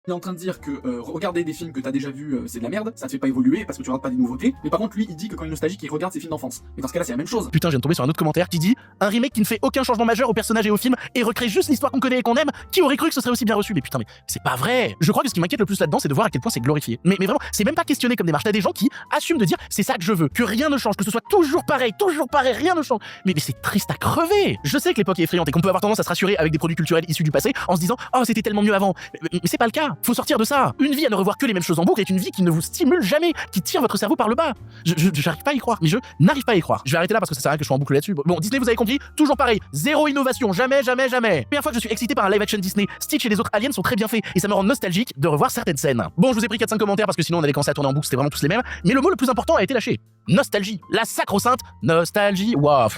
Il est en train de dire que regarder des films que t'as déjà vus, c'est de la merde, ça te fait pas évoluer parce que tu regardes pas des nouveautés. Mais par contre, lui, il dit que quand il est nostalgique, il regarde ses films d'enfance. Mais dans ce cas-là, c'est la même chose. Putain, je viens de tomber sur un autre commentaire qui dit un remake qui ne fait aucun changement majeur au personnage et au film et recrée juste l'histoire qu'on connaît et qu'on aime. Qui aurait cru que ce serait aussi bien reçu? Mais putain, mais c'est pas vrai. Je crois que ce qui m'inquiète le plus là-dedans, c'est de voir à quel point c'est glorifié. Mais vraiment, c'est même pas questionné comme démarche. T'as des gens qui assument de dire c'est ça que je veux, que rien ne change, que ce soit toujours pareil, rien ne change. Mais c'est triste à crever. Je sais que l'époque est effrayante et qu'on peut avoir tendance à se rassurer avec des produits culturels issus du passé en se disant oh c'était tellement mieux avant. Mais c'est pas le cas. Faut sortir de ça. Une vie à ne revoir que les mêmes choses en boucle est une vie qui ne vous stimule jamais, qui tire votre cerveau par le bas. J'arrive pas à y croire, mais je n'arrive pas à y croire. Je vais arrêter là parce que ça sert à rien que je sois en boucle là-dessus. Bon, Disney, vous avez compris, toujours pareil, zéro innovation, jamais. Première fois que je suis excité par un live action Disney, Stitch et les autres aliens sont très bien faits et ça me rend nostalgique de revoir certaines scènes. Bon, je vous ai pris 4-5 commentaires parce que sinon on allait commencer à tourner en boucle, c'était vraiment tous les mêmes, mais le mot le plus important a été lâché. Nostalgie, la sacro-sainte nostalgie. Waouh,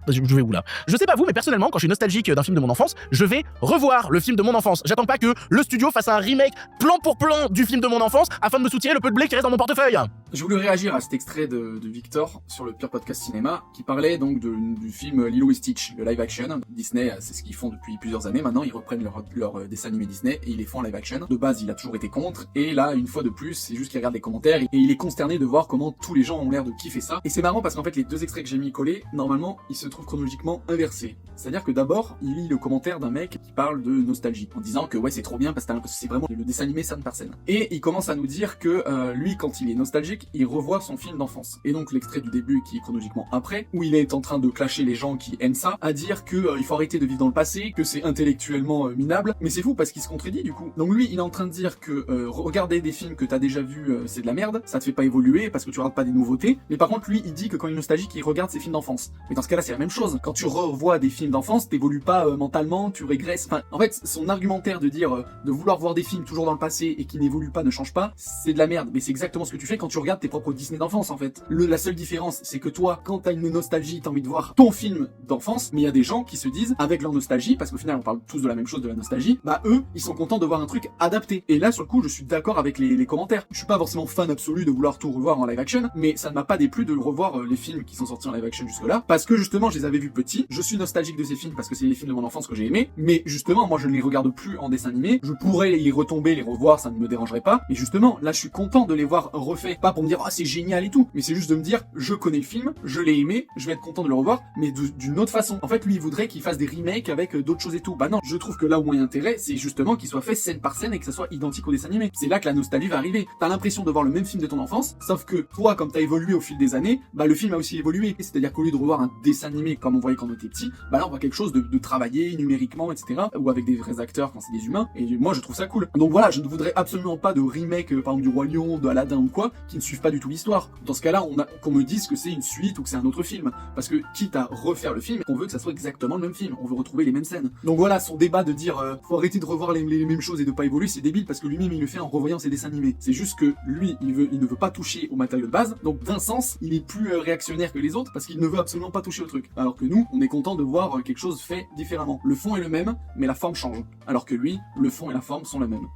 je vais où là? Je sais pas vous, mais personnellement, quand je suis nostalgique d'un film de mon enfance, je vais revoir le film de mon enfance. J'attends pas que le studio fasse un remake plan pour plan du film de mon enfance afin de me soutirer le peu de blé qui reste dans mon portefeuille. Je voulais réagir à cet extrait de Victor sur le Pure Podcast Cinéma qui parlait donc du film Lilo et Stitch, le live action. Disney, c'est ce qu'ils font depuis plusieurs années maintenant, ils reprennent leur dessin animé Disney et ils les font en live action. De base, il a toujours été contre et là, une fois de plus, c'est juste qu'il regarde les commentaires et il est consterné de voir comment tous les gens ont l'air de kiffer ça. Et c'est marrant parce qu'en fait, les deux extraits que j'ai mis collés, normalement, ils se trouvent chronologiquement inversés. C'est-à-dire que d'abord, il lit le commentaire d'un mec qui parle de nostalgie en disant que ouais, c'est trop bien parce que c'est vraiment le dessin animé scène par scène. Et il commence à nous dire que lui, quand il est nostalgique, il revoit son film d'enfance. Et donc l'extrait du début qui est chronologiquement après, où il est en train de clasher les gens qui aiment ça, à dire que il faut arrêter de vivre dans le passé, que c'est intellectuellement minable. Mais c'est fou parce qu'il se contredit du coup. Donc lui, il est en train de dire que regarder des films que t'as déjà vus, c'est de la merde, ça te fait pas évoluer parce que tu regardes pas des nouveautés. Mais par contre, lui, il dit que quand il est nostalgique, il regarde ses films d'enfance. Mais dans ce cas-là, c'est la même chose. Quand tu revois des films d'enfance, t'évolues pas mentalement, tu régresses. Enfin, en fait, son argumentaire de dire de vouloir voir des films toujours dans le passé et qui n'évoluent pas, ne change pas, c'est de la merde. Mais c'est exactement ce que tu fais quand tu regardes tes propres Disney d'enfance en fait. La seule différence, c'est que toi, quand t'as une nostalgie, t'as envie de voir ton film d'enfance, mais il y a des gens qui se disent, avec leur nostalgie, parce qu'au final on parle tous de la même chose, de la nostalgie, bah eux, ils sont contents de voir un truc adapté. Et là, sur le coup, je suis d'accord avec les commentaires. Je suis pas forcément fan absolu de vouloir tout revoir en live action, mais ça ne m'a pas déplu de revoir les films qui sont sortis en live action jusque-là, parce que justement, je les avais vus petits. Je suis nostalgique de ces films parce que c'est les films de mon enfance que j'ai aimés, mais justement, moi, je ne les regarde plus en dessin animé. Je pourrais y retomber, les revoir, ça ne me dérangerait pas. Mais justement, là, je suis content de les voir refaits, pas pour me dire, ah, c'est génial et tout, mais c'est juste de me dire, je connais le film, je l'ai aimé, je vais être content de le revoir, mais d'une autre façon. En fait, lui, il voudrait qu'il fasse des remakes avec d'autres choses et tout. Bah non, je trouve que là où il y a intérêt, c'est justement qu'il soit fait scène par scène et que ça soit identique au dessin animé. C'est là que la nostalgie va arriver. T'as l'impression de voir le même film de ton enfance, sauf que toi, comme t'as évolué au fil des années, bah le film a aussi évolué. C'est-à-dire qu'au lieu de revoir un dessin animé comme on voyait quand on était petit, bah là on voit quelque chose de travaillé numériquement, etc. Ou avec des vrais acteurs quand c'est des humains. Et moi, je trouve ça cool. Donc voilà, je ne voudrais absolument pas de remake, par exemple du Roi Lion, de Aladdin ou quoi, qui ne suivent pas du tout l'histoire. Dans ce cas-là, qu'on me dise que c'est une suite ou que c'est un autre film. Parce que quitte à refaire le film, on veut que ça soit exactement le même film. On veut retrouver les mêmes scènes. Donc voilà, son débat de dire faut arrêter de revoir les mêmes choses et de pas évoluer, c'est débile parce que lui-même il le fait en revoyant ses dessins animés. C'est juste que lui, il ne veut pas toucher au matériau de base. Donc d'un sens, il est plus réactionnaire que les autres parce qu'il ne veut absolument pas toucher au truc. Alors que nous, on est content de voir quelque chose fait différemment. Le fond est le même, mais la forme change. Alors que lui, le fond et la forme sont les mêmes.